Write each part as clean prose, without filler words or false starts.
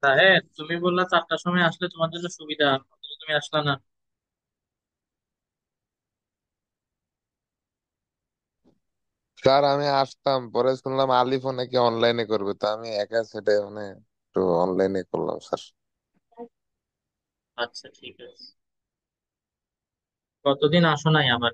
তা হ্যাঁ, তুমি বললা 4টার সময় আসলে তোমার জন্য সুবিধা, অথচ তুমি আসলা না। স্যার আমি আসতাম, পরে শুনলাম আলিফও নাকি অনলাইনে করবে, তো আমি একা সেটা মানে একটু অনলাইনে করলাম স্যার। আচ্ছা ঠিক আছে। কতদিন আসো নাই আবার?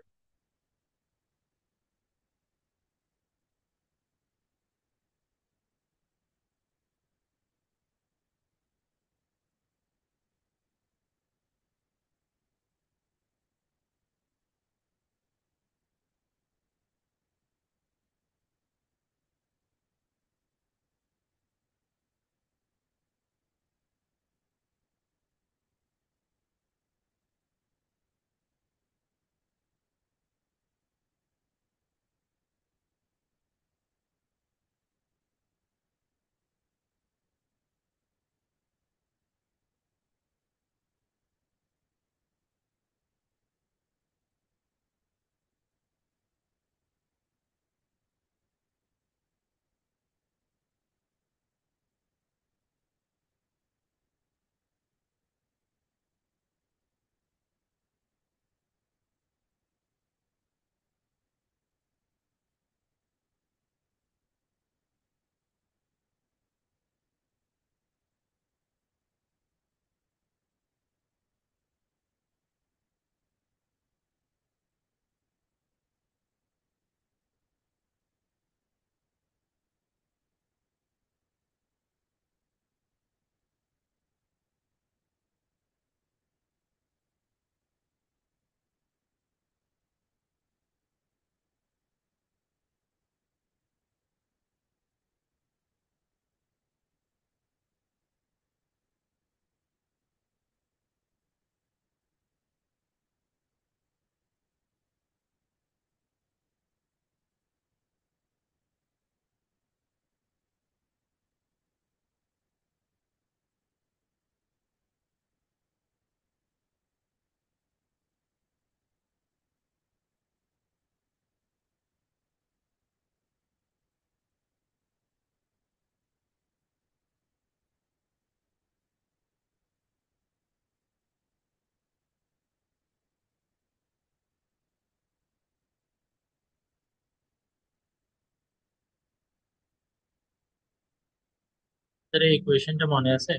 তোর এই ইকুয়েশনটা মনে আছে?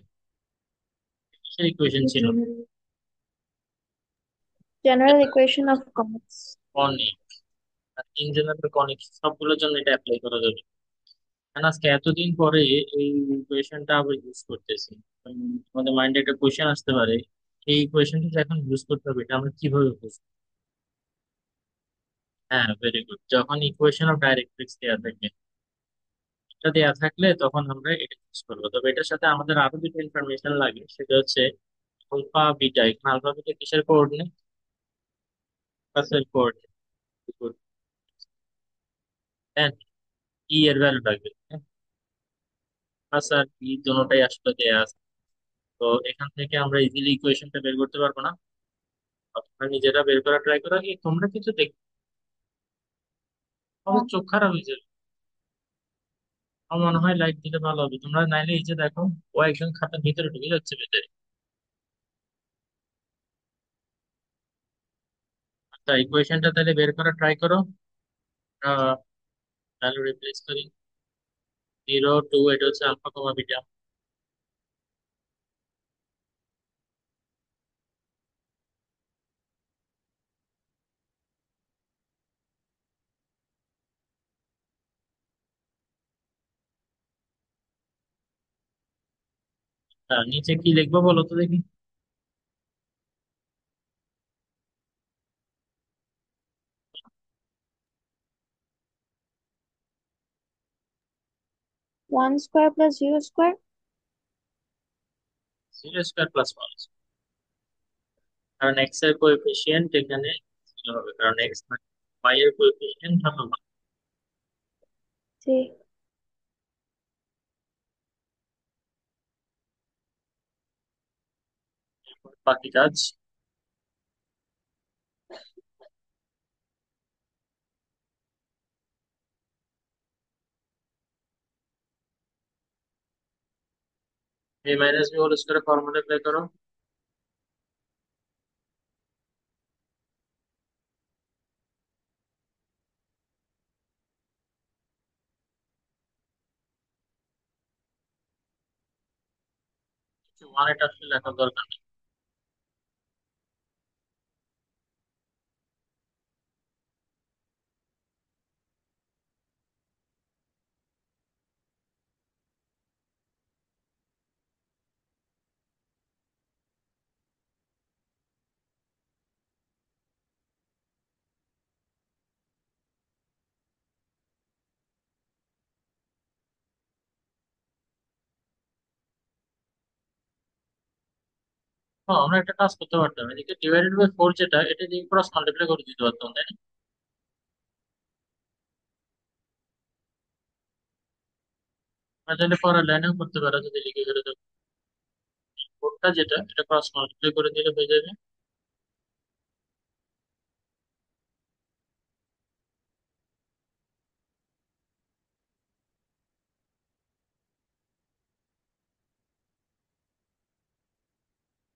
কিসের ইকুয়েশন ছিল? General equation of conics. Conic. In general conic সবগুলোর জন্য এটা অ্যাপ্লাই করা যাবে। কারণ আজকে এতদিন পরে এই ইকুয়েশনটা আবার ইউজ করতেছি। আমাদের মাইন্ডে একটা কোয়েশ্চেন আসতে পারে, এই ইকুয়েশনটা যে এখন ইউজ করতে হবে, এটা আমরা কিভাবে বুঝবো? হ্যাঁ, ভেরি গুড। যখন ইকুয়েশন অফ ডাইরেক্ট্রিক্স দেওয়া থাকে, এটা দেওয়া থাকলে তখন আমরা এটা ইউজ করবো। তবে এটার সাথে আমাদের আরো দুটো ইনফরমেশন লাগে, সেটা হচ্ছে আলফা বিটা। এখানে আলফা বিটা কিসের কোঅর্ডিনেট? পাসের কোঅর্ডিনেট। হ্যাঁ, ই এর ভ্যালু লাগবে। পাস আর বি দুটোটাই আসলে দেয়া আছে। তো এখান থেকে আমরা ইজিলি ইকুয়েশনটা বের করতে পারবো না? তোমরা নিজেরা বের করা ট্রাই করো। তোমরা কিছু দেখ, আমার চোখ খারাপ হয়ে যাবে। আমার মনে হয় লাইট দিলে ভালো হবে। তোমরা নাইলে এই যে দেখো, ও একজন খাতার ভিতরে ঢুকে যাচ্ছে ভেতরে। আচ্ছা, ইকুয়েশনটা তাহলে বের করা ট্রাই করো। ভ্যালু রিপ্লেস করি। 0 2, এটা হচ্ছে আলফা কমা বিটা। নিচে কি লিখবো বলো তো দেখি। 1 square plus 0 square. 0² + 1, কারণ এক্স এর কোএফিসিয়েন্ট এখানে 0 হবে, কারণ এক্স মানে ওয়াই এর কোএফিসিয়েন্ট হবে 1। Sí. বাকি কাজ। A minus B whole square formula apply করো। ওয়ান এটা আসলে লেখার দরকার নেই। ও, আমরা একটা কাজ করতে পারতাম, এদিকে ডিভাইডেড বাই ফোর যেটা, এটা দিয়ে ক্রস মাল্টিপ্লাই করে দিতে পারতাম, তাই না? আমরা চাইলে পরের লাইনেও করতে পারো, যদি লিখে ফেলে দেবো ফোরটা যেটা, এটা ক্রস মাল্টিপ্লাই করে দিলে হয়ে যাবে।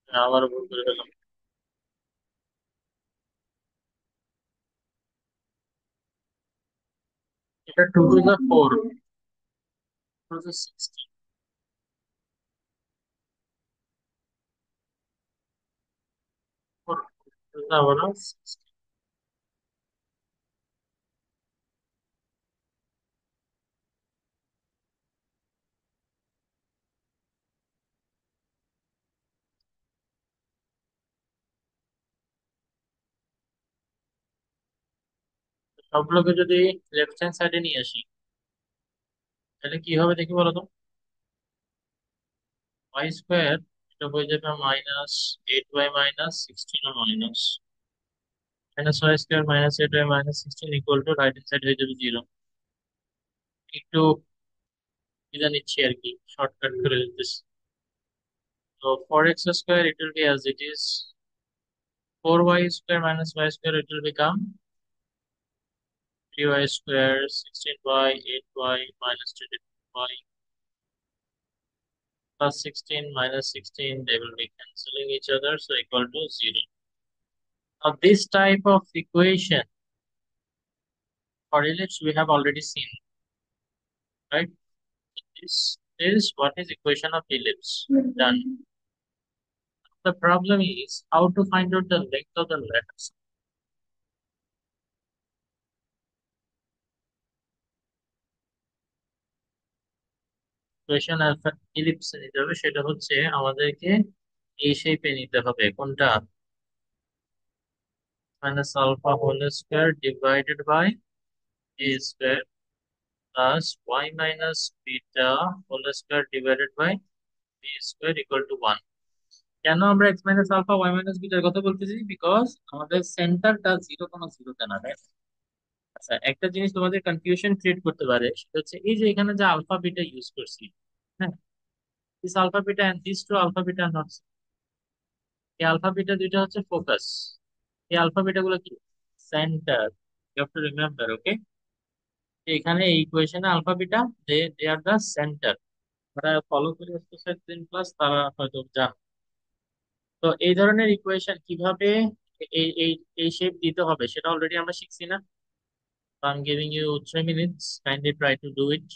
আবার ভুল করে ফেললাম। এটা two two the four, two two sixteen, four two the আবার সিক্সটিন। সবগুলোকে যদি লেফট হ্যান্ড সাইডে নিয়ে আসি, তাহলে কি হবে দেখি বলো তো। ওয়াই স্কোয়ার, এটা হয়ে যাবে minus eight Y minus sixteen minus minus Y square minus eight Y minus sixteen equal to right hand side হয়ে যাবে জিরো। একটু ইদা নিচ্ছি আর কি, শর্টকাট করে দিতেছি। তো four X square it will be as it is, four Y square minus Y square it will become three Y square, sixteen Y, eight Y minus twenty Y plus 16 minus 16, they will be cancelling each other, so equal to 0. Now this type of equation for ellipse we have already seen, right? This is what is equation of ellipse. Done. The problem is how to find out the length of the letters. Equation alpha ellipse নিতে হবে, সেটা হচ্ছে আমাদেরকে এই শেপে নিতে হবে। কোনটা? Minus alpha whole square divided by a square plus y minus beta whole square divided by b square equal to 1। কেন আমরা X minus alpha Y minus বিটার কথা বলতেছি? বিকজ আমাদের সেন্টারটা জিরো কোনো জিরোতে না, তাই না? আচ্ছা, একটা জিনিস তোমাদের কনফিউশন ক্রিয়েট করতে পারে, সেটা হচ্ছে এই যে এখানে যে আলফা বিটা ইউজ করছি, হ্যাঁ, this alpha beta and this two alpha beta not, এই আলফা বিটা দুইটা হচ্ছে ফোকাস, এই আলফা বিটা গুলো কি? Centre. You have to remember, okay? এখানে এই ইকুয়েশনে alpha beta, they they are the centre. যারা ফলো করে আসতেছে 10 ক্লাস, তারা হয়তো জান। তো এই ধরনের ইকুয়েশন কিভাবে এই এই এই শেপ দিতে হবে সেটা অলরেডি আমরা শিখছি না? I'm giving you 3 minutes. Kindly try to do it.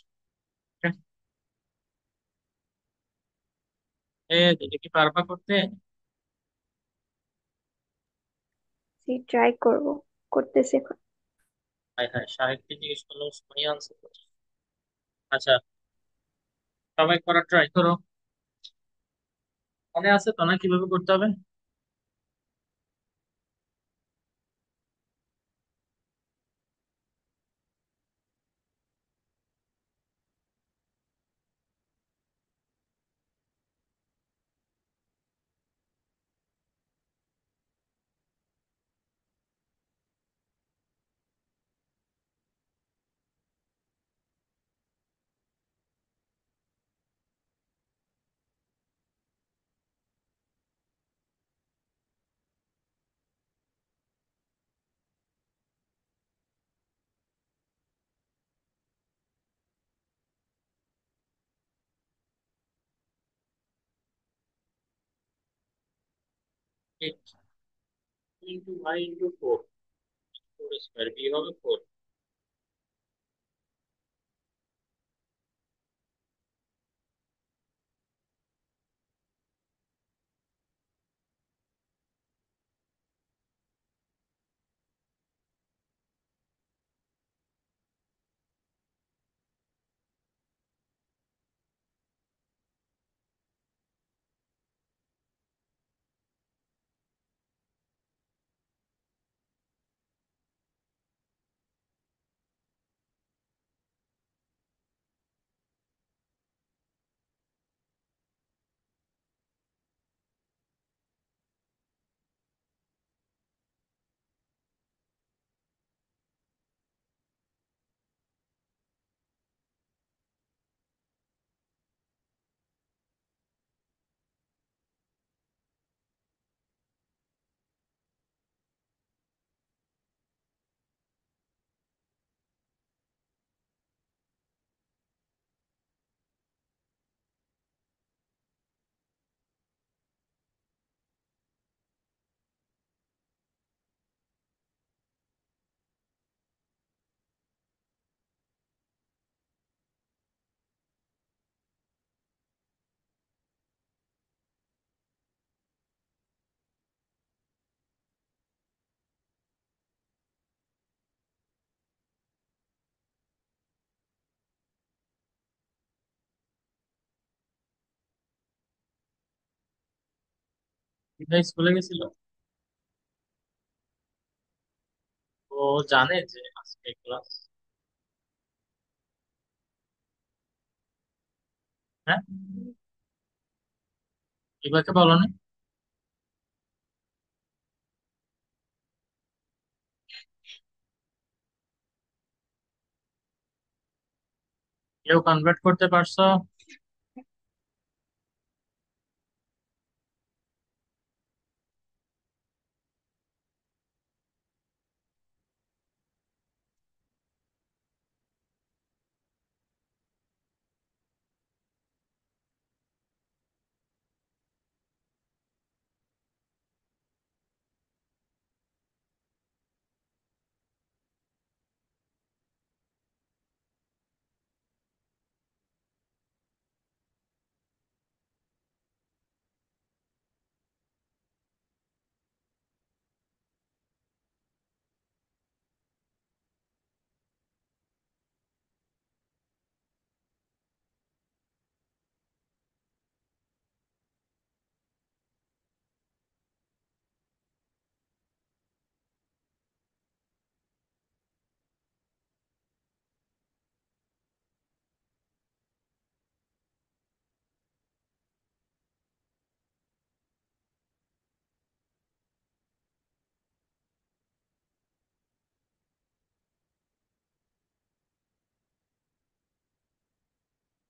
Okay? এটা কি পারবা করতে? জি, ট্রাই করব, করতেছি এখন। হ্যাঁ হ্যাঁ, সাহেবকে জিজ্ঞেস করলাম, সময় আনসার করছে। আচ্ছা, সবাই করার ট্রাই করো। মনে আছে তো না কিভাবে করতে হবে? Eight into Y into four, four square, B হবে ফোর। বিদায় স্কুলে গেছিল? ও জানে যে আজকে ক্লাস? হ্যাঁ, বিভাকে বলনি? কেউ কনভার্ট করতে পারছো?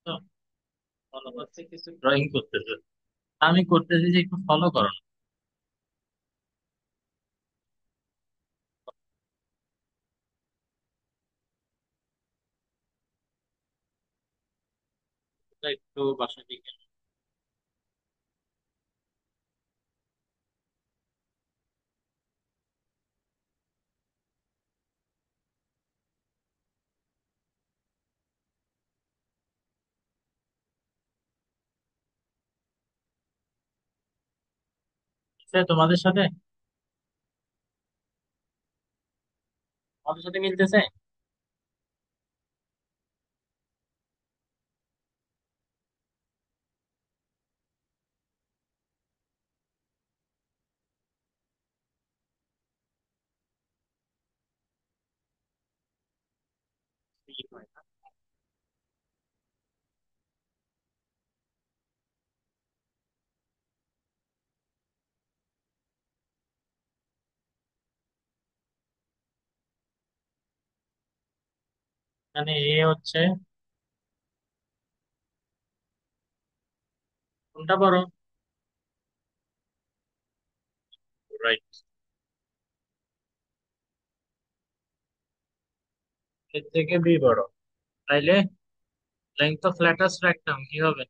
তো মনে হচ্ছে কিছু ড্রয়িং করতেছে। আমি করতেছি যে একটু ফলো করো না। ওটা একটু বাসা দিকে। সে তোমাদের সাথে, তোমাদের সাথে মিলতেছে? কি হয় না? মানে এ হচ্ছে, কোনটা বড়? রাইট। এর থেকে বি বড়, তাইলে লেংথ অফ ল্যাটাস্ট রাখতাম কি হবে?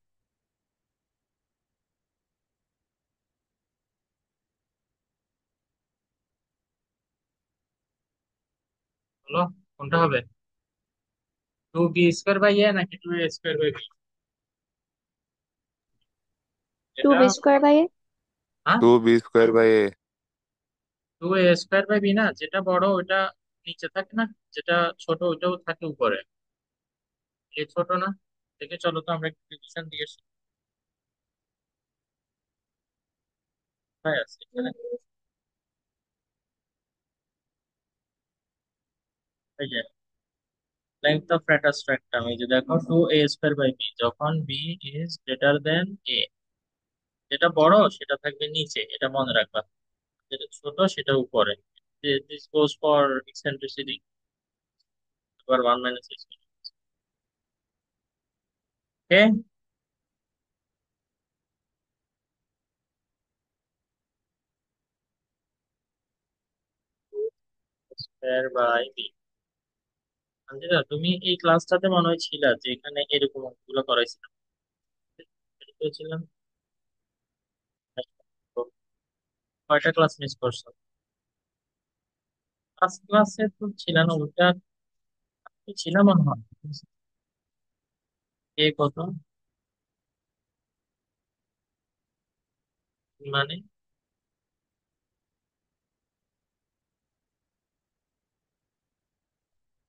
বলো কোনটা হবে? 2b² বাই a নাকি 2a² বাই b? টু এটা বি স্কোয়ার বাই এ। হ্যাঁ, 2b² by a। 2a² by b না, যেটা বড় ওটা নিচে থাকে না, যেটা ছোট ওইটাও থাকে উপরে। এ ছোট না? দেখে চলো তো আমরা একটু ডিভিশন দিয়েছি কোথায় আছে এখানে। এই যে লেংথ অফ ফ্ল্যাটার স্ট্রাকচার, এই যে দেখো 2a² বাই b, যখন b is greater then a, যেটা বড় সেটা থাকবে নিচে, এটা মনে রাখবা। যেটা ছোট সেটা উপরে। দিস গোজ ফর এক্সেন্ট্রিসিটি, আবার 1 - a²। Okay, square by B. Anjila, তুমি এই ক্লাসটাতে মনে হয় ছিলা, যে এখানে এরকম অঙ্কগুলো করাইছিলাম। ছিলাম। কয়টা ক্লাস মিস করছো? ফার্স্ট ক্লাসে তো ছিল না ওটা, ছিল মনে হয়। এ কত মানে?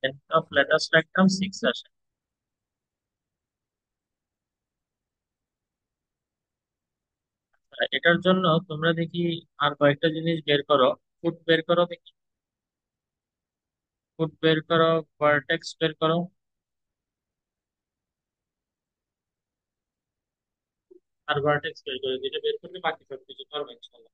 লেন্থ অফ লেটার স্পেকট্রাম 6 আসে। আর এটার জন্য তোমরা দেখি আর কয়েকটা জিনিস বের করো। ফুট বের করো দেখি, ফুট বের করো, ভার্টেক্স বের করো। আর ভার্টেক্স বের করো, যেটা বের করবে বাকি সব কিছু করবে ইনশাল্লাহ।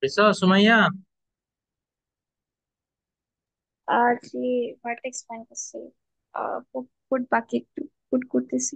বুঝছো সুমাইয়া? আর যে ভার্টেক্স ফাইন করছে, ফুট বাকি একটু ফুট করতেছি।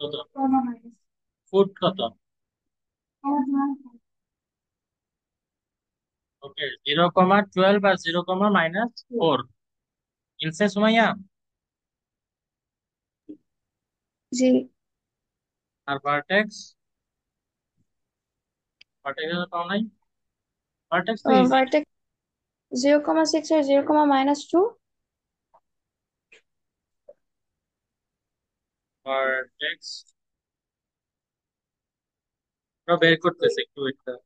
কত ফুট কত? ওকে, 0,12 আর 0,-4 ইনসে সুমাইয়া। জি। আর ভার্টেক্স, ভার্টেক্স পাও নাই? ভার্টেক্স তো ইজি। ভার্টেক্স 0,6 আর 0,-2। ভার্টেক্স বের করতেছে, একটু wait করো।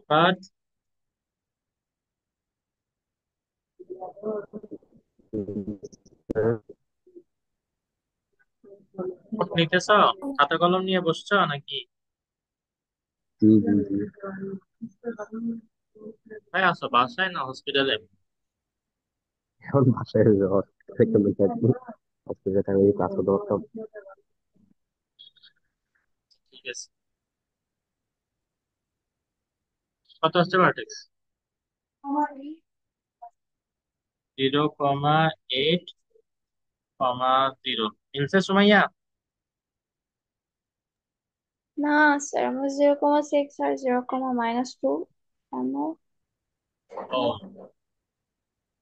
বাট নোট নিতেছ, খাতা কলম নিয়ে বসছো নাকি? জি জি জি। ভাই আসো বাসায় না হসপিটালে? এখন বাসায় হসপিটাল থেকে বসে আছি। হসপিটালে থাকলে ক্লাস করতে পারতাম। ঠিক আছে। কত হচ্ছে ভার্টেক্স? 0,8,0। মিলছে সুমাইয়া? না স্যার, আমার 0,6 আর 0,-2 আমার। ও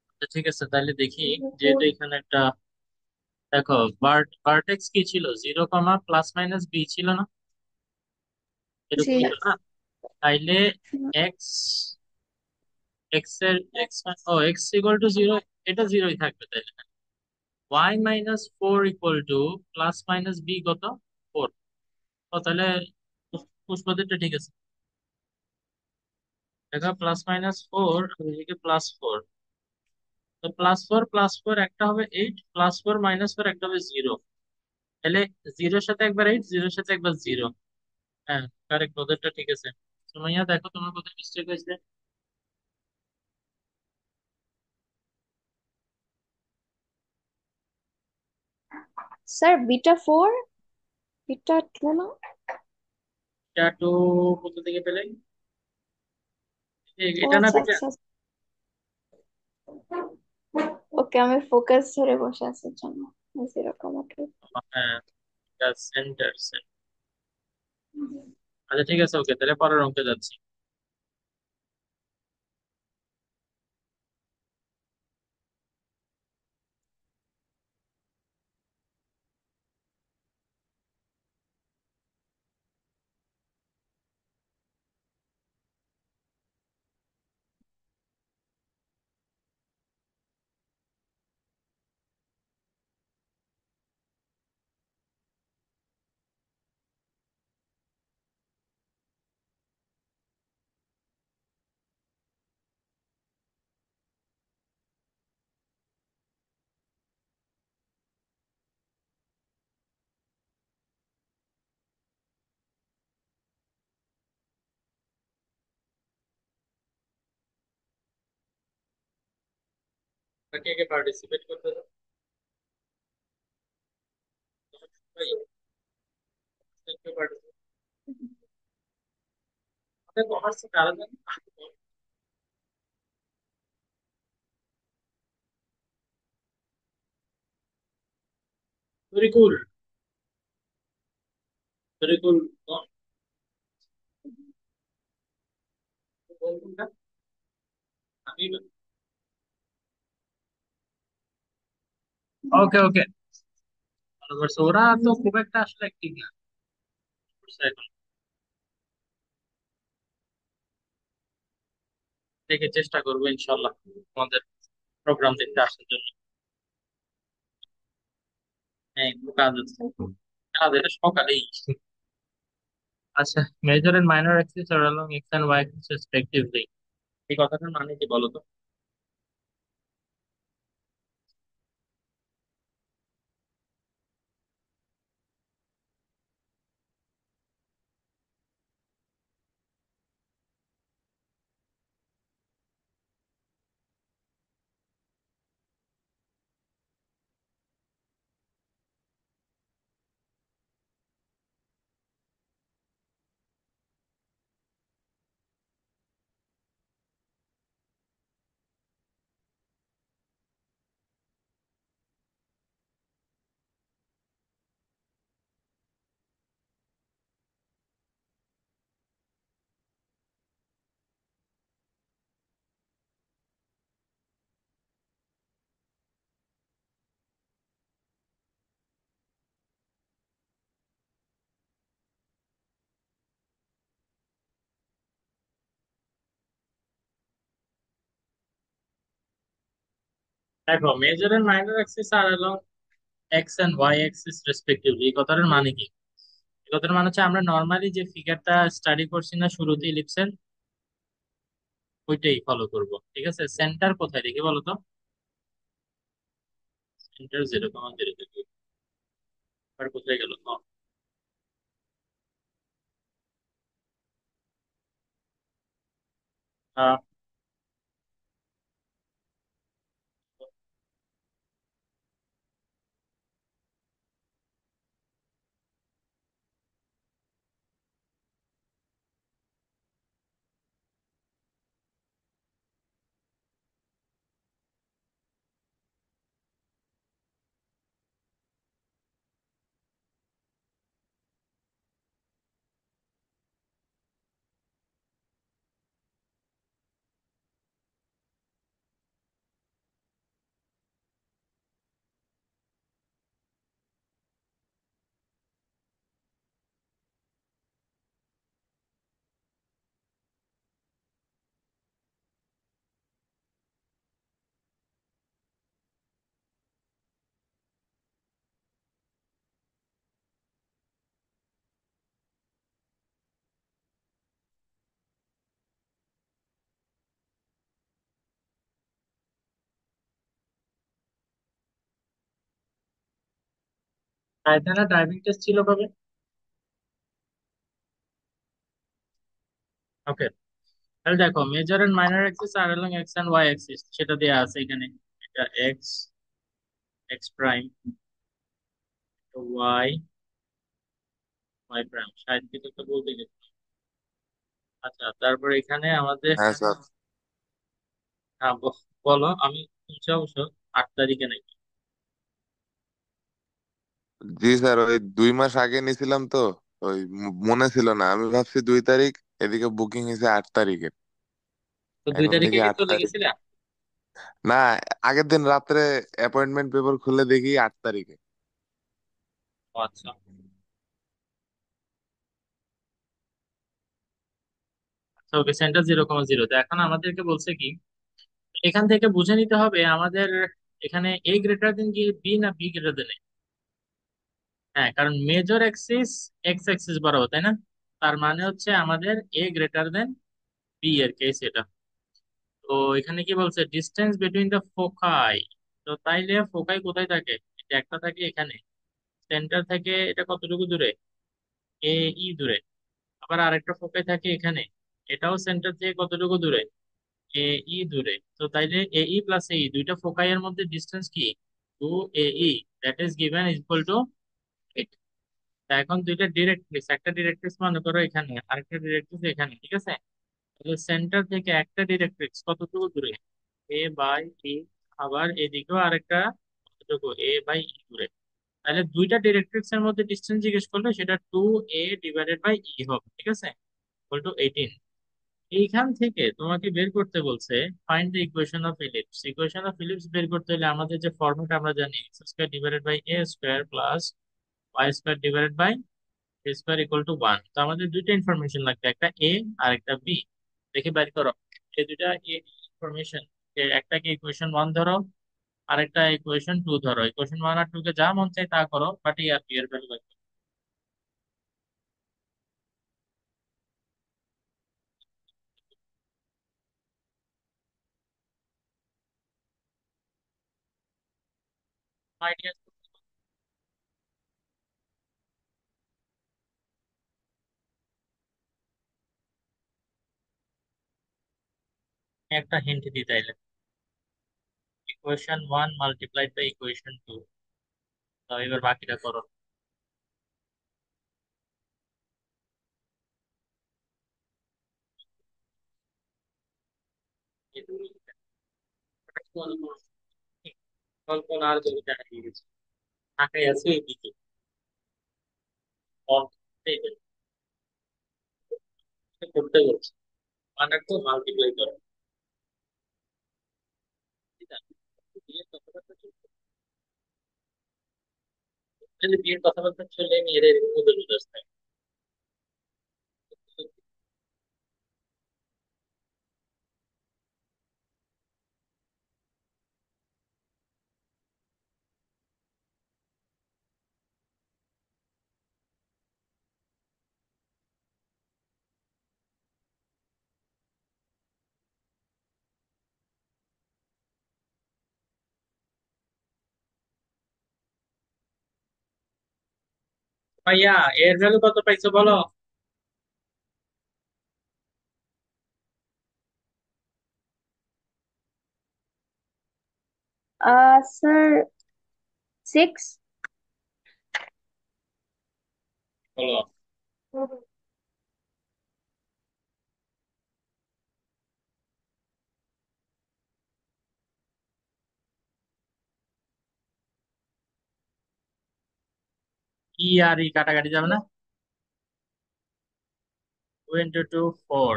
আচ্ছা, ঠিক আছে তাহলে দেখি। যেহেতু এখানে একটা, দেখো, ভার্টেক্স কি ছিল, 0, প্লাস মাইনাস বি ছিল না? জি। এরকমই তো না? তাইলে এক্স, এক্স এর এক্স, ও এক্স ইকুয়াল টু জিরো, এটা জিরোই থাকবে তাইলে। y-4 equal to plus minus B কত? 4। ও তাহলে পুষ্পদেরটা ঠিক আছে। দেখো +-4 আর এদিকে +4, তো +4 +4 একটা হবে 8, +4 - 4 একটা হবে 0। তাহলে জিরোর সাথে একবার 8, জিরোর সাথে একবার 0। হ্যাঁ, কারেক্ট, ওদেরটা ঠিক আছে। সুমাইয়া দেখো তোমার কোথায় মিস্টেক হয়েছে। স্যার β4, β2 না? এটা একটু কোথা থেকে পেলে? ও এটা না আচ্ছা বেটা? আচ্ছা। ওকে, আমি ফোকাস ধরে বসে আছি জন্য 0,2। হ্যাঁ, এটা সেন্টার। আচ্ছা ঠিক আছে, ওকে, তাহলে পরের অঙ্কে যাচ্ছি। কে কে পার্টিসিপেট করতে চাও? ভাই, কেউ participate- আমাদের কমার্স কারা জানি? তরিকুল, তরিকুল বলুন না, আমি। ওকে ওকে, ভালো করছে। ওরা তো খুব একটা আসলে অ্যাক্টিভ না, বুঝছো এখন। দেখে চেষ্টা করবো ইনশাল্লাহ আমাদের প্রোগ্রাম দেখতে আসার জন্য। হ্যাঁ, একটু কাজ আছে। কাজ এটা সকালেই। আচ্ছা, মেজর এন্ড মাইনর অ্যাক্সিস আর along X and Y axis respectively, এই কথাটার মানে কি বলো তো? দেখো মেজর এন্ড মাইনর অ্যাক্সিস আর হলো X and Y axis respectively, এই কথাটার মানে কি? এই কথার মানে হচ্ছে আমরা নর্মালি যে ফিগারটা স্টাডি করছি না শুরুতে ইলিপসের, ওইটাই ফলো করব। ঠিক আছে, সেন্টার কোথায় দেখি বলো তো? সেন্টার 0,0 থেকে আর কোথায় গেল? টাইটানা ড্রাইভিং টেস্ট ছিল কবে? ওকে, তাহলে দেখো মেজর এন্ড মাইনর অ্যাক্সিস আর এবং এক্স এন্ড ওয়াই অ্যাক্সিস সেটা দেওয়া আছে এখানে। এটা X, X prime, Y, Y prime, side কিছু একটা বলতে গেছি। আচ্ছা, তারপর এখানে আমাদের হ্যাঁ স্যার। হ্যাঁ, বলো। আমি শুনছি অবশ্য 8 তারিখে নাকি। জি স্যার, ওই 2 মাস আগে নিছিলাম তো, ওই মনে ছিল না, আমি ভাবছি 2 তারিখ, এদিকে বুকিং হয়েছে 8 তারিখে। তো দুই এখন তারিখে দেখি কি আট চলে তারিখ গেছিলা? না, আগের দিন রাত্রে অ্যাপয়েন্টমেন্ট পেপার খুলে দেখি 8 তারিখে। ও আচ্ছা। আচ্ছা ওকে, সেন্টার 0,0, তো এখন আমাদেরকে বলছে কি এখান থেকে বুঝে নিতে হবে আমাদের এখানে এ গ্রেটার দেন কি বি না বি গ্রেটার দেন? হ্যাঁ, কারণ মেজর অ্যাক্সিস এক্স অ্যাক্সিস বরাবর, তাই না? তার মানে হচ্ছে আমাদের এ গ্রেটার দেন বি এর কেস এটা। তো এখানে কি বলছে, ডিস্টেন্স বিটুইন দ্য ফোকাই। তো তাইলে ফোকাই কোথায় থাকে? এটা একটা থাকে এখানে, সেন্টার থেকে এটা কতটুকু দূরে? এ ই দূরে। আবার আরেকটা ফোকাই থাকে এখানে, এটাও সেন্টার থেকে কতটুকু দূরে? এ ই দূরে। তো তাইলে এ ই প্লাস এ ই দুইটা ফোকাই এর মধ্যে ডিস্টেন্স কি? 2 AE, that is given equal to. এখন দুইটা ডিরেক্ট্রিক্স, একটা ডিরেক্ট্রিক্স মনে করো এখানে, আরেকটা ডিরেক্ট্রিক্স এখানে, ঠিক আছে? তাহলে সেন্টার থেকে একটা ডিরেক্ট্রিক্স কতটুকু দূরে? এ বাই ই। আবার এদিকেও আরেকটা কতটুকু? এ বাই ই দূরে। তাহলে দুইটা ডিরেক্ট্রিক্স এর মধ্যে ডিস্টেন্স জিজ্ঞেস করলে সেটা 2A ডিভাইডেড বাই ই হবে, ঠিক আছে? Equal to 18। এইখান থেকে তোমাকে বের করতে বলছে find the equation of ellipse. Equation of ellipse বের করতে হলে আমাদের যে ফর্মুলা আমরা জানি, X square divided by A square plus Y square divided by square equal to 1। তো আমাদের দুইটা ইনফরমেশন লাগবে, একটা এ আর একটা বি। দেখে বের করো এই দুইটা ইনফরমেশন। একটাকে ইকুয়েশন 1 ধরো, আরেকটা ইকুয়েশন 2 ধরো। ইকুয়েশন 1 আর 2 কে যা মন চাই তা করো, বাট এ আর বি এর ভ্যালু বের করো। আইডিয়া একটা হিন্ট দিতে চাইলে, ইকুয়েশন 1 মাল্টিপ্লাইড বাই ইকুয়েশন 2। তো এবার বাকিটা করো। এই দুই কল্পনা আর জমিতে হারিয়ে গেছে, ঢাকায় আছে এইদিকে। করতে বলছে, মানে তো মাল্টিপ্লাই করো। ঠিক আছে? বিয়ের কথাবার্তা চলছে, যদি বিয়ের কথাবার্তা চলে মেয়েদের মধ্যে আসতে ভাইয়া, এর ভ্যালু কত পাইছো বলো। স্যার, 6। বলো। ই আর ই কাটাকাটি যাবে না। 2 into 2 4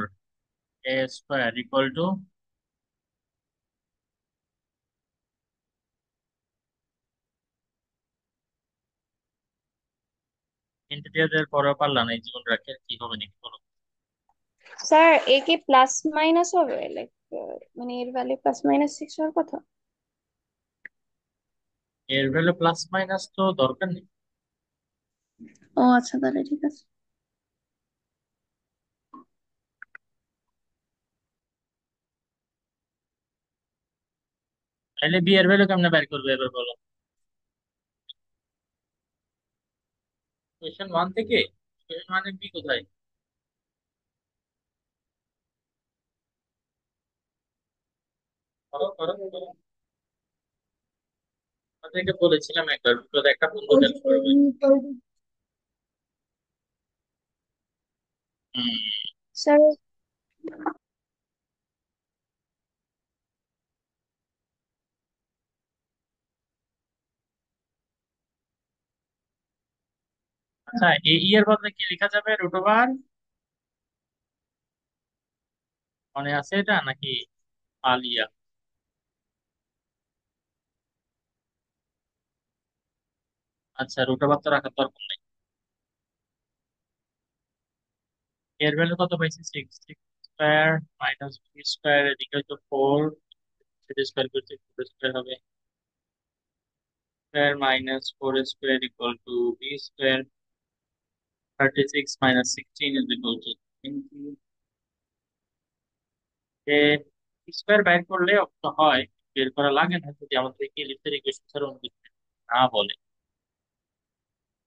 a square equal to ইন্টিগ্রেটের পরেও পারলাম না, এই জীবন রাখে কি হবে নাকি বলো। স্যার, এ কি প্লাস মাইনাস হবে, লাইক মানে এর ভ্যালু প্লাস মাইনাস 6 হওয়ার কথা? এর ভ্যালু প্লাস মাইনাস তো দরকার নেই। ও আচ্ছা, তাহলে ঠিক আছে। তাহলে বি এর ভ্যালু কেমনে বের করবে এবার বলো। কোয়েশ্চেন ওয়ান থেকে। কোয়েশ্চেন ওয়ানের বি কোথায়? করো করো করো। আপনাদেরকে বলেছিলাম একবার, বিপদ একটা বন্ধু হেল্প করবে। হুম। স্যার, আচ্ছা, এই এর বদলে কি লেখা যাবে, রুট ওভার? মনে আছে এটা নাকি? আলিয়া। আচ্ছা, রুট ওভার তো রাখার দরকার নেই। এর ভ্যালু কত পাইছি? 6। 6 স্কোয়ার মাইনাস বি স্কোয়ার, এদিকে হয়তো 4। সেটা স্কোয়ার করতে 4 স্কোয়ার হবে। Square minus 4 square equal to B square. 36 - 16 is equal to 20। Square বাইর করলে অত হয়, বের করা লাগে না যদি আমাদেরকে লিখতে ইকুয়েশন ছাড়া অন্য কিছু না বলে।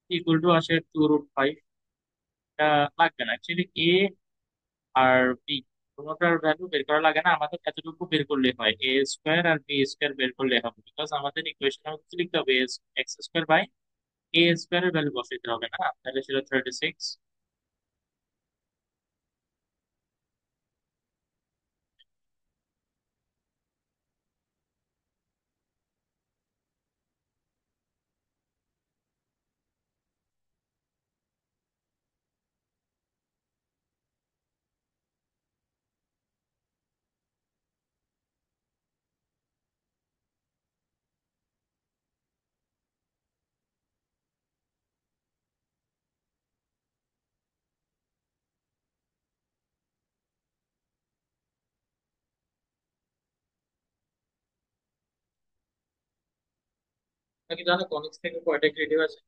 ইকুয়াল টু আসে 2√5। এটা লাগবে না অ্যাকচুয়ালি। এ আর বি কোনোটার ভ্যালু বের করা লাগে না, আমাদের এতটুকু বের করলে হয়, এ স্কোয়ার আর বি স্কোয়ার বের করলে হবে, বিকজ আমাদের ইকুয়েশন হচ্ছে লিখতে হবে X square by A square এর ভ্যালু বসাইতে হবে না, তাহলে ছিল 36। কি জানো কনিক্স থেকে কয়টা ক্রিয়েটিভ আছে?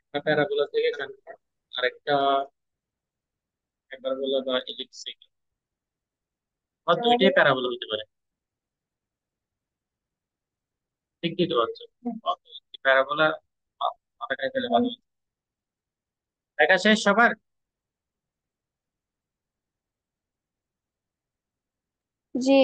একটা প্যারাবোলা থেকে কনভার্ট, আরেকটা প্যারাবোলা বা ইলিপসিক, আর দুইটাই প্যারাবোলা হতে পারে। ঠিক দিতে পারছো। প্যারাবোলা মাথায় ফেলে ভালো। দেখা শেষ সবার? জি।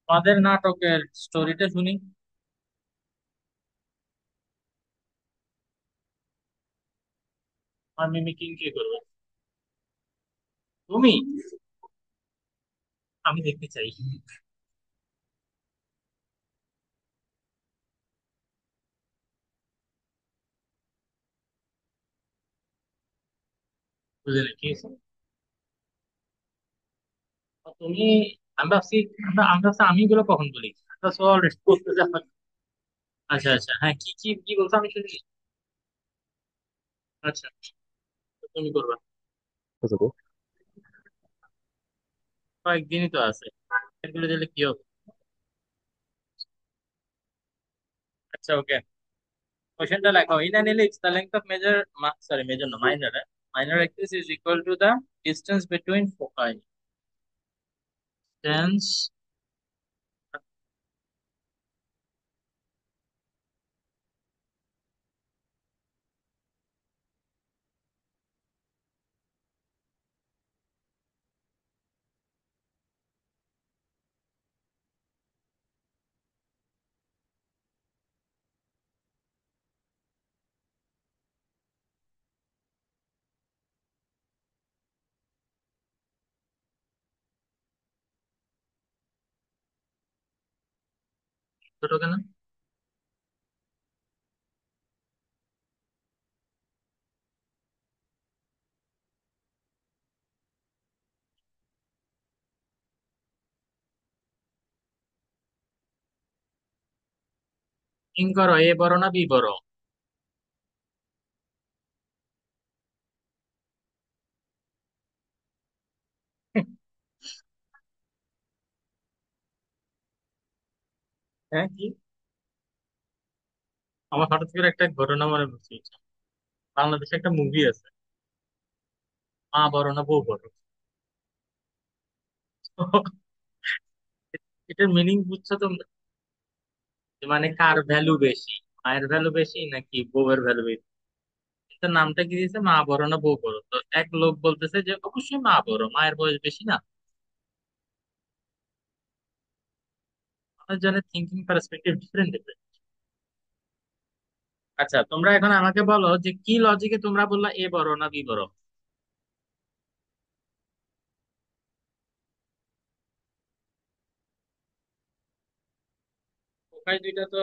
আমাদের নাটকের স্টোরিটা শুনি। আমার মিমিকিং কে করবে? তুমি? আমি দেখতে চাই। বুঝলে কি হয়েছে? তুমি, আমি ভাবছি, আমি ভাবছি আমি এগুলো কখন বলি, আমরা সব অলরেডি করতে যাবো। আচ্ছা আচ্ছা, হ্যাঁ, কি কি কি বলছো আমি শুনি। আচ্ছা, তো তুমি করবা। বুঝছো তো? কয়েকদিনই তো আছে, এগুলো দিলে কি হবে? আচ্ছা, ওকে। কোশ্চেনটা লেখো, in an ellipse the length of major, sorry, major no, minor axis is equal to the distance between foci. Distance, ছোট কেন? থিঙ্ক করো, এ বড় না বি বড়? হ্যাঁ, কি? আমার হঠাৎ করে একটা ঘটনা মনে পড়ছে। বাংলাদেশে একটা মুভি আছে, মা বড় না বউ বড়। এটার মিনিং বুঝছো তোমরা? যে মানে কার ভ্যালু বেশি, মায়ের ভ্যালু বেশি নাকি বউয়ের ভ্যালু বেশি? এটার নামটা কি দিয়েছে, মা বড় না বউ বড়। তো এক লোক বলতেছে যে অবশ্যই মা বড়, মায়ের বয়স বেশি না। মানুষজনের থিঙ্কিং পার্সপেক্টিভ ডিফারেন্ট ডিফারেন্ট। আচ্ছা, তোমরা এখন আমাকে বলো যে কি লজিকে তোমরা বললা এ বড় না বি বড়? ওখানে দুইটা তো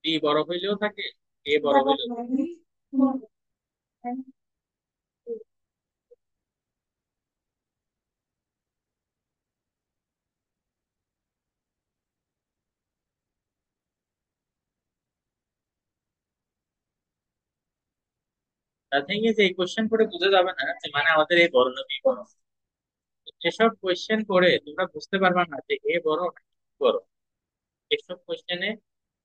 বি বড় হইলেও থাকে, এ বড় হইলেও থাকে। থিং ইজ, এই কোশ্চেন করে বুঝে যাবে না যে মানে আমাদের এ বড় না বি বড়। এসব কোশ্চেন করে তোমরা বুঝতে পারবা না যে এ বড় না বি বড়। এসব কোশ্চেনে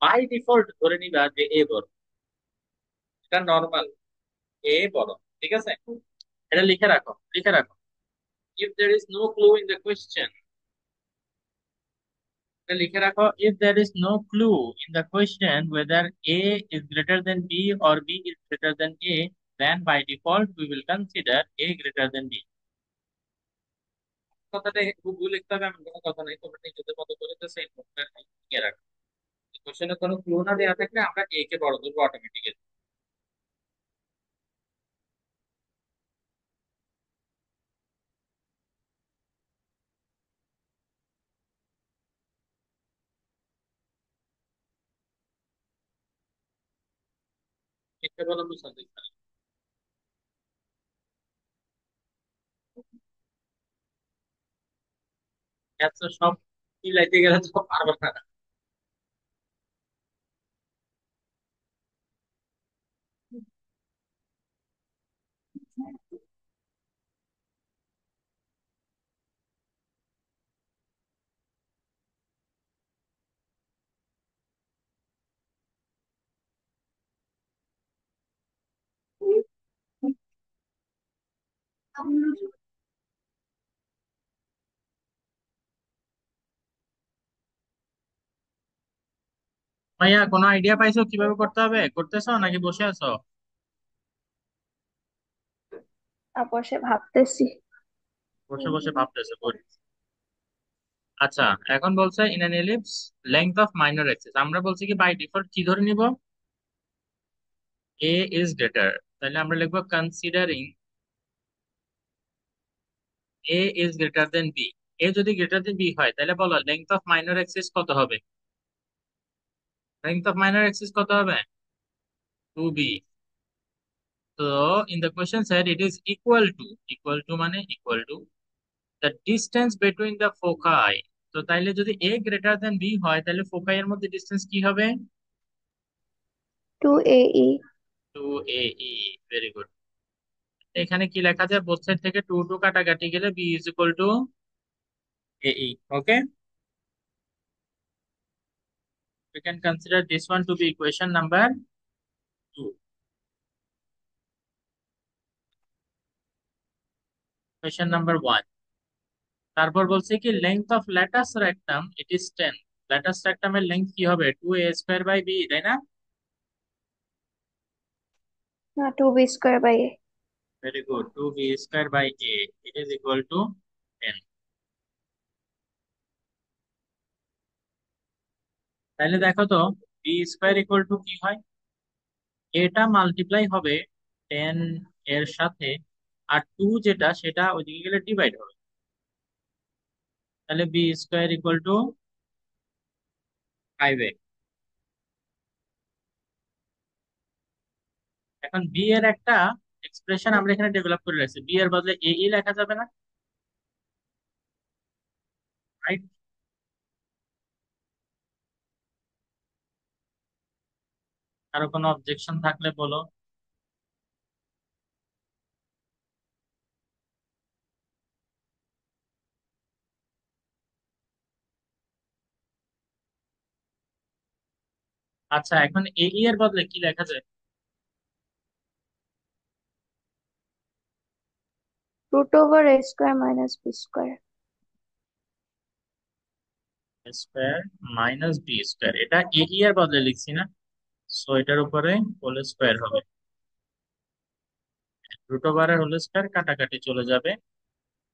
বাই ডিফল্ট ধরে নিবা যে এ বড়। এটা নর্মাল, এ বড়। ঠিক আছে, এটা লিখে রাখো, লিখে রাখো। If there is no clue in the question, এটা লিখে রাখো, if there is no clue in the question whether a is greater than b or b is greater than a, then by default we will consider a greater than b. কথাটা ভুল লিখতে হবে এমন কোনো কথা নেই, তোমরা নিজেদের মতো করে তো সেই নোটটা লিখে রাখো। কোশ্চেনে কোনো ক্লু না দেওয়া থাকলে আমরা এ কে বড় ধরবো অটোমেটিক্যালি। লিখতে বলো বুঝতে। এত সব মিলাইতে গেলে তো পারবে না। ভাইয়া, কোনো আইডিয়া পাইছো কিভাবে করতে হবে? করতেছো নাকি বসে আছো? বসে ভাবতেছি। বসে বসে ভাবতেছো, good. আচ্ছা, এখন বলছে in an ellipse length of minor axis, আমরা বলছি কি বাই ডিফল্ট কি ধরে নিব, এ ইজ গ্রেটার। তাহলে আমরা লিখবো considering A is greater than B. A যদি গ্রেটার দেন বি হয় তাহলে বলো লেংথ অফ মাইনর অ্যাক্সিস কত হবে? লেংথ অফ মাইনর অ্যাক্সিস কত হবে? 2b। তো in the question said it is equal to মানে equal to the distance between the foci। তো তাইলে যদি a গ্রেটার দেন b হয় তাহলে ফোকাই এর মধ্যে ডিসটেন্স কি হবে? 2AE। 2AE। Very good. এখানে কি লেখা যায়, বোথ সাইড থেকে 2 2 কাটাকাটি গেলে b is equal to AE। Okay, we can consider this one to be equation number 2। Question number 1। তারপর বলছে কি length of latus rectum it is 10। Latus রেক্টামের লেংথ কি হবে? 2a² বাই b, তাই না? না, 2B² by A। Very good, 2b² by a it is equal to 10। তাহলে দেখো তো b² ইকুয়াল টু কি হয়, এটা মাল্টিপ্লাই হবে 10 এর সাথে, আর 2 যেটা সেটা ওইদিকে গেলে ডিভাইড হবে। তাহলে b² ইকুয়াল টু 5a। এখন b এর একটা এক্সপ্রেশন আমরা এখানে ডেভেলপ করে রাখছি, b এর বদলে a ই লেখা যাবে না, রাইট? কারো কোনো অবজেকশন থাকলে বলো। আচ্ছা, এখন এ ই এর বদলে কি লেখা যায়? √A² - B²। Square minus B square, এটা এ ই এর বদলে লিখছি না, সো এটার উপরে হোল স্কোয়ার হবে। √আর হোল স্কোয়ার কাটাকাটি চলে যাবে,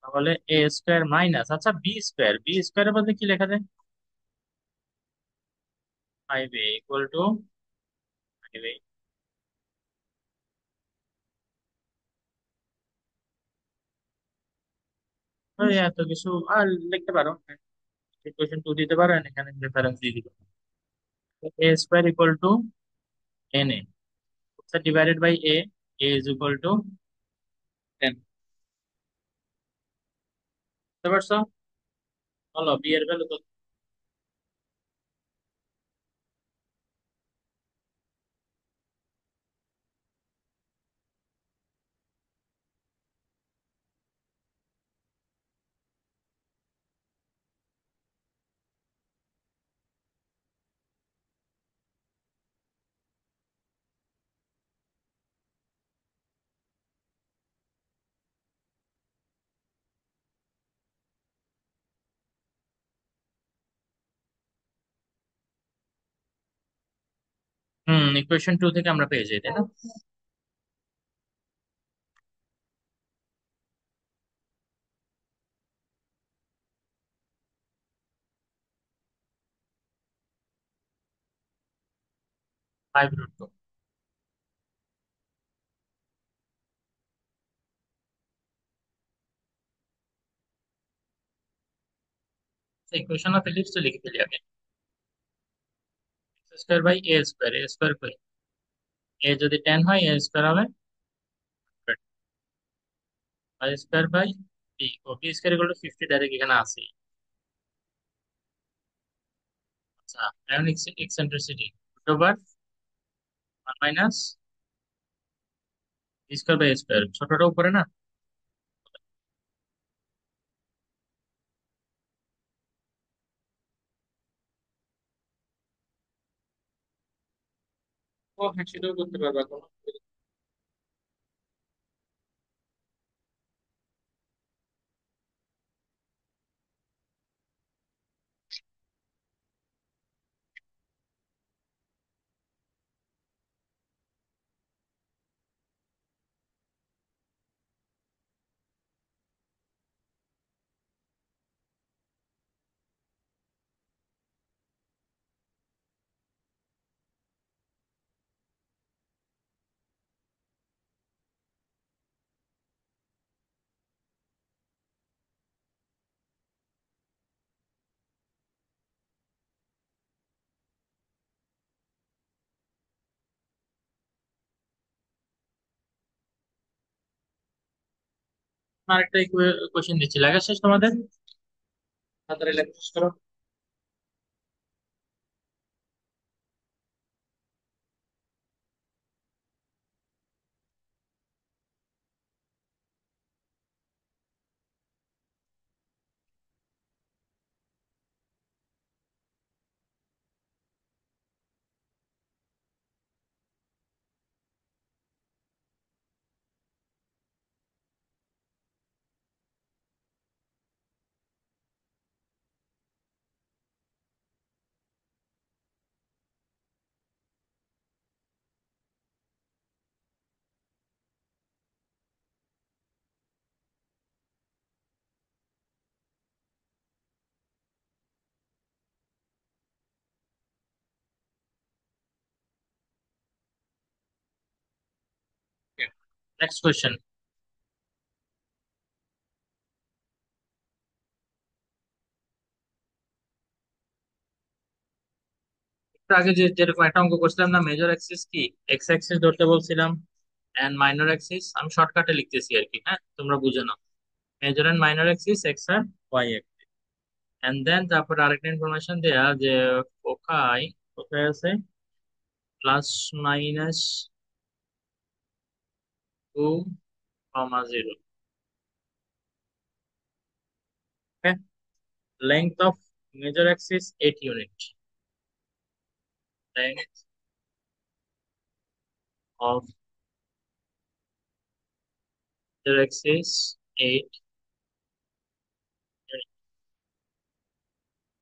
তাহলে a² মাইনাস, আচ্ছা বি স্কোয়ার এর বদলে কি লেখা যায়? 5a equal to 5a। তো এই এত কিছু আর লিখতে পারো, ইকুয়েশন 2 দিতে পারো and এখানে রেফারেন্স দিয়ে দিবে। a² equal to na, divided by a is equal to 10। বুঝতে পারছো? বলো বি এর ভ্যালু কত? ইকুয়েশন 2 থেকে আমরা পেয়ে যাই, তাই না? √5। ইকুয়েশন অফ এলিপস তো লিখে ফেলি আগে। x² বাই a² কই, এ যদি 10 হয় a² হবে 5² বাই বি, ও b² ইকুয়াল টু 50 ডাইরেক্ট এখানে আছে। আচ্ছা, এখন eccentricity √1 minus b² by a², ছোটটা উপরে না? ও হ্যাঁ, সেটাও করতে পারবা কোনো। আরেকটা কোয়েশ্চেন দিচ্ছি, লেখা শেষ তোমাদের? তাড়াতাড়ি লেখা শেষ করো। Next question. একটু আগে যে যেরকম একটা অঙ্ক করছিলাম না, মেজর অ্যাক্সিস কি এক্স অ্যাক্সিস ধরতে বলছিলাম, এন্ড মাইনর অ্যাক্সিস আমি শর্টকাটে লিখতেছি আর কি, হ্যাঁ তোমরা বুঝে নাও। Major and minor axis X আর ওয়াই অ্যাক্সিস, এন্ড দেন তারপর আরেকটা ইনফরমেশন দেয়া যে ফোকাই কোথায় আছে, plus minus 2, 0। Okay, length of major axis 8 unit, length of major axis 8 unit.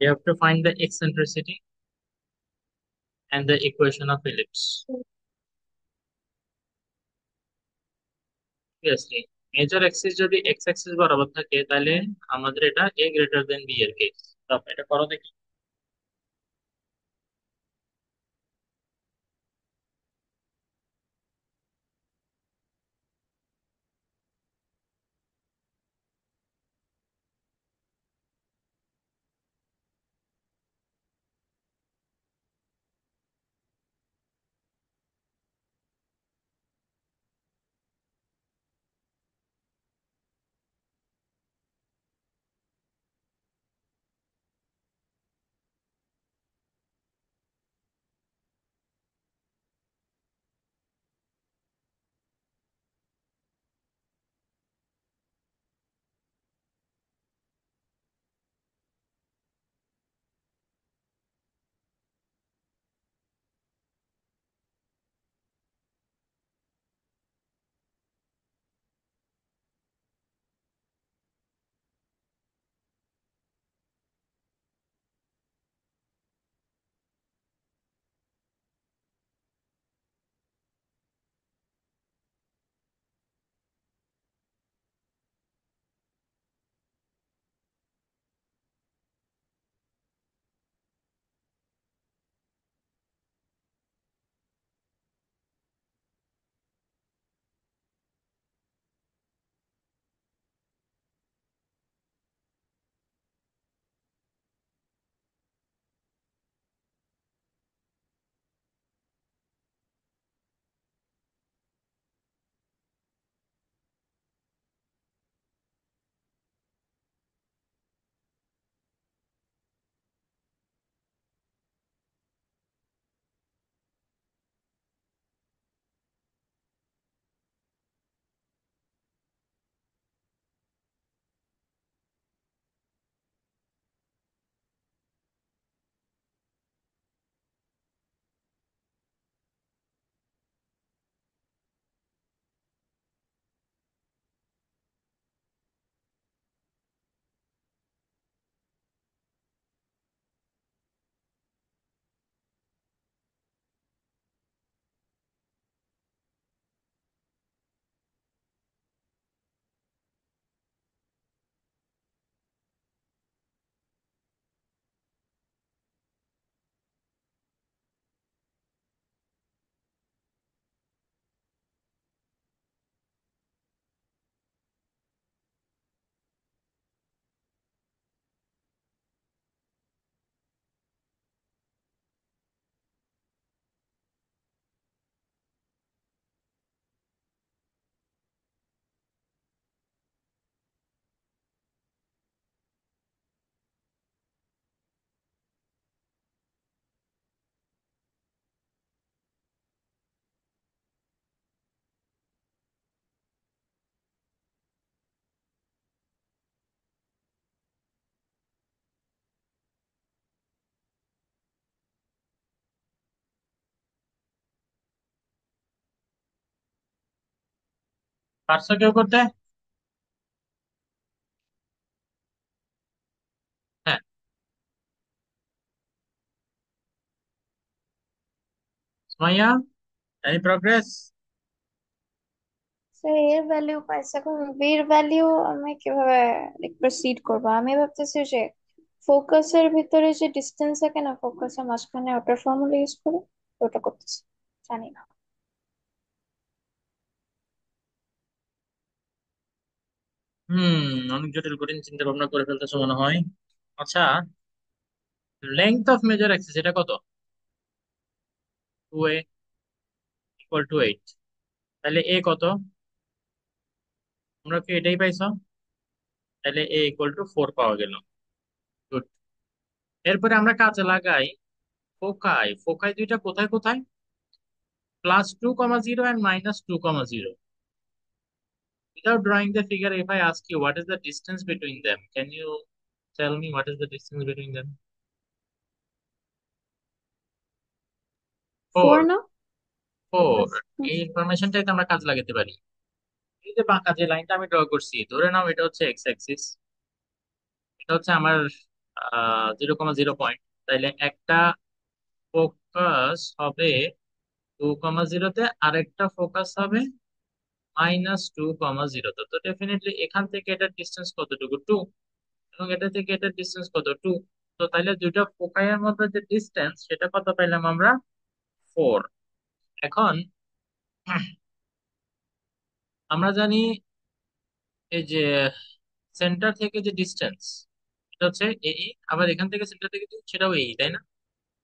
You have to find the eccentricity and the equation of ellipse. Obviously, major Axis যদি x Axis বরাবর থাকে তাহলে আমাদের এটা এ গ্রেটার দেন বি এর case. এটা করো দেখি। পারছো কেউ করতে? হ্যাঁ। Sumaiya, any progress? স্যার এর ভ্যালিউ পাইছে, এখন বির ভ্যালিউ আমি কিভাবে প্রসিড করবো? আমি ভাবতেছি যে ফোকাসের ভিতরে যে ডিস্টেন্স থাকে না, ফোকাসের মাঝখানে ওটার ফর্মুলা ইউজ করে ওটা করতেছি, জানি না। অনেক জটিল কঠিন চিন্তা ভাবনা করে ফেলতেছো মনে হয়। আচ্ছা, লেংথ অফ মেজর অ্যাক্সিস এটা কত? 2a equal to 8। তাহলে এ কত? তোমরা কি এটাই পাইছো? তাহলে এ ইকুয়াল টু 4 পাওয়া গেল। গুড। এরপরে আমরা কাজে লাগাই ফোকাই। ফোকাই দুইটা কোথায় কোথায়? +2,0 and -2,0. Without drawing the figure, if I ask you what is the distance between them, can you tell me what is the distance between them? Four 4। না? 4। হুম। এই ইনফরমেশনটাই তো আমরা কাজে লাগাতে পারি। এই যে বাঁকা যে লাইনটা আমি ড্র করছি, ধরে নাও এটা হচ্ছে এক্স অ্যাক্সিস, এটা হচ্ছে আমার 0,0 পয়েন্ট। তাইলে একটা ফোকাস হবে 2,0-তে, আরেকটা ফোকাস হবে -2,0-তে। তো ডেফিনেটলি এখান থেকে এটার ডিস্টেন্স কতটুকু? 2। এবং এটা থেকে এটার ডিস্টেন্স কত? 2। তো তাইলে দুইটা ফোকাইয়ের মধ্যে যে ডিস্টেন্স সেটা কত পাইলাম আমরা? 4। এখন আমরা জানি এই যে সেন্টার থেকে যে ডিস্টেন্স এটা হচ্ছে এই, আবার এখান থেকে সেন্টার থেকে সেটাও এই, তাই না?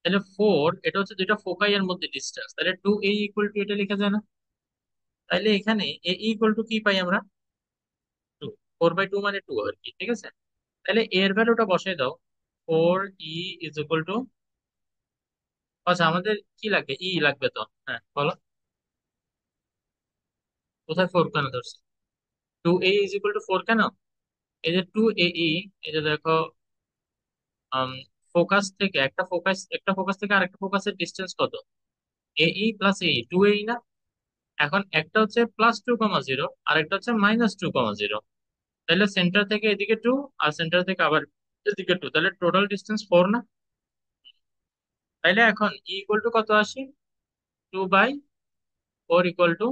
তাহলে 4 এটা হচ্ছে দুইটা ফোকাইয়ের মধ্যে ডিস্টেন্স, তাহলে 2a ইকুয়াল টু এটা লেখা যায় না? তাইলে এখানে এ ইকুয়াল টু কি পাই আমরা? 2। 4/2 মানে 2 আর কি, ঠিক আছে? তাহলে এর ভ্যালুটা বসাই দাও। 4e ইজ ইকুয়াল টু, আচ্ছা আমাদের কি লাগবে? ই লাগবে তো। হ্যাঁ বলো, কোথায় 4 কেন ধরছি? 2a ইজ ইকুয়াল টু 4 কেন? এই যে 2a, এই যে দেখো, ফোকাস থেকে একটা ফোকাস থেকে আরেকটা ফোকাসের ডিস্টেন্স কত? প্লাস 2a না? এখন একটা হচ্ছে +2,0 আর একটা হচ্ছে -2,0। তাহলে সেন্টার থেকে এদিকে 2 আর সেন্টার থেকে আবার এদিকে 2, তাহলে টোটাল ডিস্টেন্স 4 না? তাইলে এখন ইকুয়াল টু কত আসি? 2/4 ইকুয়াল টু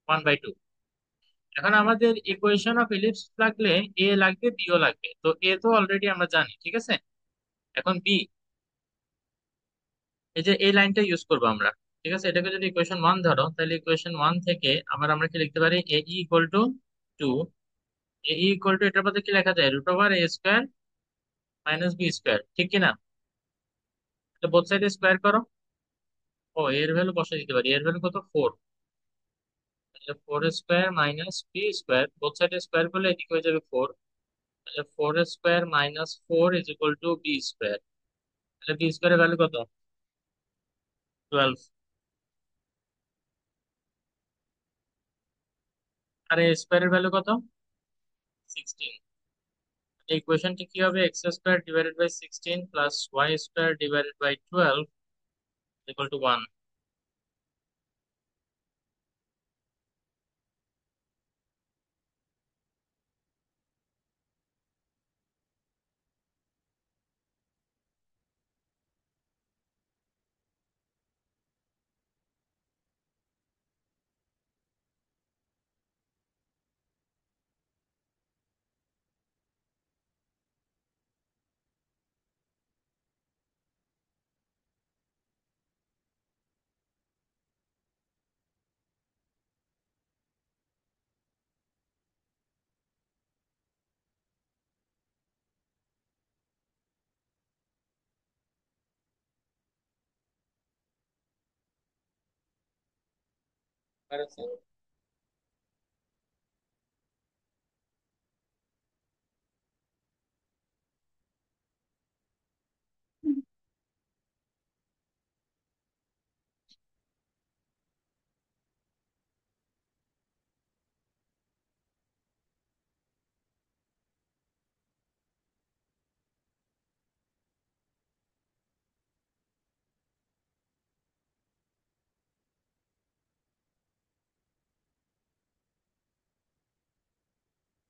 1/2। এখন আমাদের ইকুয়েশন অফ ইলিপস লাগলে এ লাগবে, বিও লাগবে। তো এ তো অলরেডি আমরা জানি, ঠিক আছে? এখন বি, এই যে এই লাইনটা ইউজ করবো আমরা, ঠিক আছে? এটাকে যদি ইকুয়েশন 1 ধরো, তাহলে ইকুয়েশন 1 থেকে আবার আমরা কি লিখতে পারি? A equal to 2। A equal to এটার মধ্যে কি লেখা যায়? √a² - b², ঠিক কিনা? এটা বোথ সাইডে স্কোয়ার করো। ও, এর ভ্যালু বসাই দিতে পারি। এর ভ্যালু কত? 4। তাহলে 4² - b², বোথ সাইডে স্কোয়ার করলে এদিকে হয়ে যাবে 4। তাহলে 4² - 4 ইজ ইকুয়াল টু b²। তাহলে b² এর ভ্যালু কত? 12। আর a স্কোয়ারের ভ্যালু কত? 16। এই ইকুয়েশনটি কি হবে? x² / 16 y² / 12 equal to 1।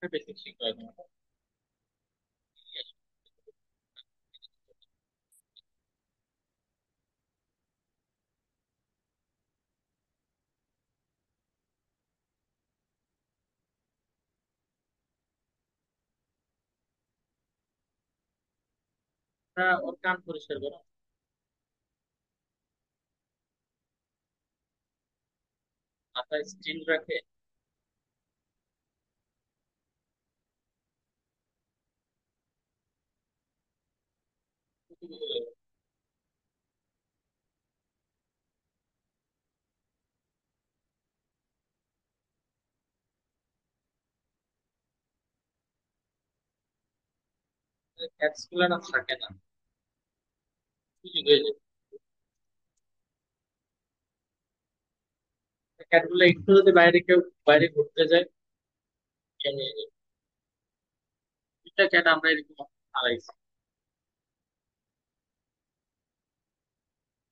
Basic শিখবো এখন। ওর কান পরিষ্কার করো। মাথায় স্টিল রাখে। ক্যাটস গুলো না থাকে না, সুযোগ হয়ে যায়। ক্যাট গুলো একটু যদি বাইরে কেউ বাইরে ঘুরতে যায়, খেয়ে নিয়ে যায়। দুইটা ক্যাট আমরা এরকম হারাইছি।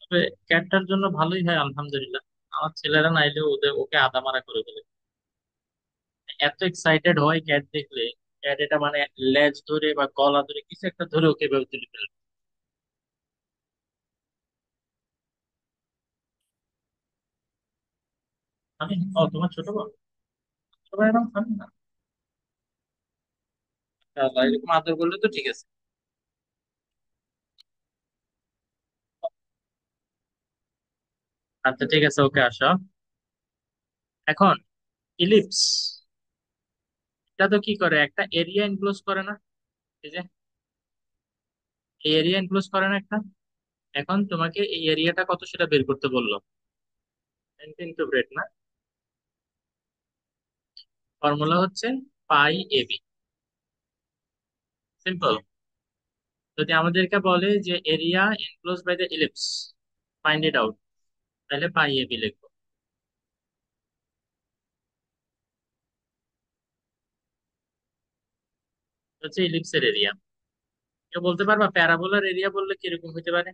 তবে ক্যাটটার জন্য ভালোই হয় আলহামদুলিল্লাহ। আমার ছেলেরা নাইলে ওদের ওকে আদা মারা করে ফেলে। এত এক্সাইটেড হয় ক্যাট দেখলে। ক্যাট এটা মানে লেজ ধরে বা গলা ধরে কিছু একটা ধরে ওকে এভাবে তুলে ফেলে। আমি, ও তোমার ছোট বোন? ছোট ভাই এরকম করে না? আল্লাহ, এরকম আদর করলে তো ঠিক আছে। আচ্ছা ঠিক আছে, ওকে আসো। এখন ইলিপস, এটা তো কি করে একটা এরিয়া এনক্লোজ করে না? এই যে এই এরিয়া এনক্লোজ করে না একটা। এখন তোমাকে এই এরিয়াটা কত সেটা বের করতে বললো। ইন্টু ব্রেড না, ফর্মুলা হচ্ছে পাই এবি। সিম্পল। যদি আমাদেরকে বলে যে area enclose by the ellipse, find it out, তাহলে পাই এবি লিখবো। হচ্ছে ইলিপসের এরিয়া। কেউ বলতে পারবা প্যারাবোলার এরিয়া বললে কিরকম হতে পারে?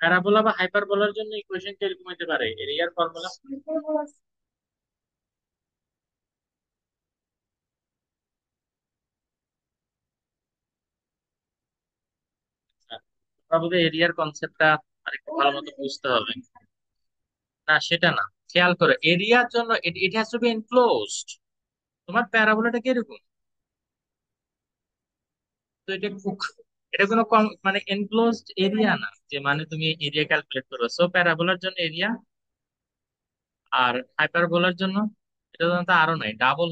প্যারাবোলা বা হাইপারবোলার জন্য ইকুয়েশন কিরকম হতে পারে, এরিয়ার ফর্মুলা? আমাদের এরিয়ার কনসেপ্টটা আরেকটু ভালো মতো বুঝতে হবে। না সেটা না, খেয়াল করো এরিয়ার জন্য it has to be enclosed. তোমার প্যারাবোলাটা কিরকম? তো এটা কোনো মানে এনক্লোজড এরিয়া না, যে মানে তুমি এরিয়া ক্যালকুলেট করো। সো প্যারাবোলার জন্য এরিয়া, আর হাইপারবোলার জন্য এটা তো আরো নাই, ডাবল।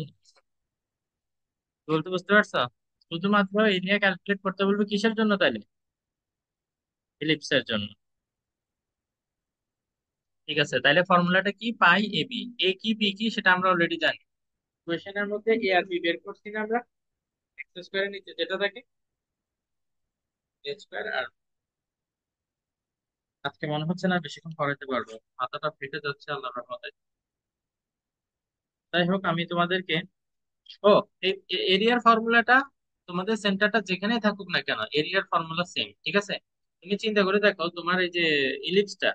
বলতে বুঝতে পারছো? শুধুমাত্র এরিয়া ক্যালকুলেট করতে বলবে কিসের জন্য তাইলে? ইলিপসের জন্য। ঠিক আছে, তাইলে ফর্মুলাটা কি, পাই এ বি। এ কি বি কি সেটা আমরা অলরেডি জানি। কোয়েশ্চেনের মধ্যে এ আর বি বের করছি না আমরা? এক্স স্কোয়ারের নিচে যেটা থাকে এ স্কোয়ার। আর আজকে মনে হচ্ছে না বেশিক্ষণ করাতে পারবো, মাথাটা ফেটে যাচ্ছে আল্লাহর রহমতে। যাই হোক, আমি তোমাদেরকে, ও, এই এরিয়ার ফর্মুলাটা, তোমাদের সেন্টারটা যেখানেই থাকুক না কেন এরিয়ার ফর্মুলা সেম, ঠিক আছে? তুমি চিন্তা করে দেখো তোমার এই যে ইলিপসটা,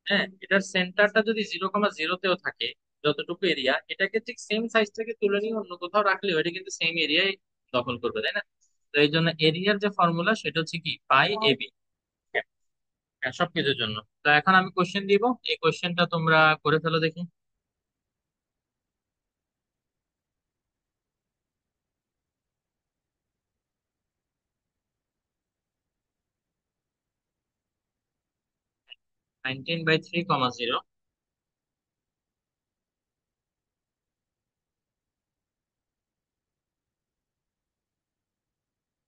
হ্যাঁ, এটার সেন্টারটা যদি 0,0-তেও থাকে, যতটুকু এরিয়া, এটাকে ঠিক সেম সাইজ থেকে তুলে নিয়ে অন্য কোথাও রাখলেও এটা কিন্তু সেম এরিয়ায় দখল করবে, তাই না? তো এই জন্য এরিয়ার যে ফর্মুলা সেটা হচ্ছে কি, পাই এবি। সবকিছুর জন্য। তো এখন আমি কোশ্চেন দিব, এই কোশ্চেনটা তোমরা করে ফেলো দেখি। 19/3,0।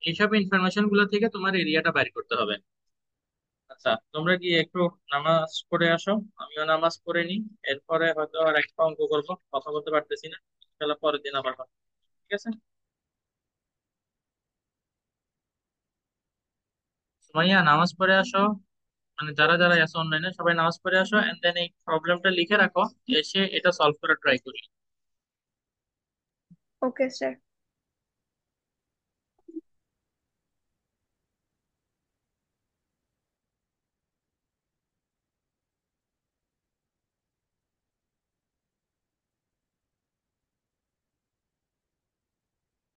এইসব ইনফরমেশন গুলো থেকে তোমার এরিয়াটা বাইর করতে হবে। আচ্ছা, তোমরা কি একটু নামাজ পড়ে আসো, আমিও নামাজ পড়ে নিই। এরপরে হয়তো আর একটা অঙ্ক করবো, কথা বলতে পারতেছি না। তাহলে পরের দিন আবার হবে। ঠিক আছে? সুমাইয়া, নামাজ পড়ে আসো। মানে যারা যারা আছে অনলাইনে সবাই নামাজ পড়ে আসো, এন্ড দেন এই প্রবলেমটা লিখে রাখো, এসে এটা সলভ করার ট্রাই করি। Okay sir.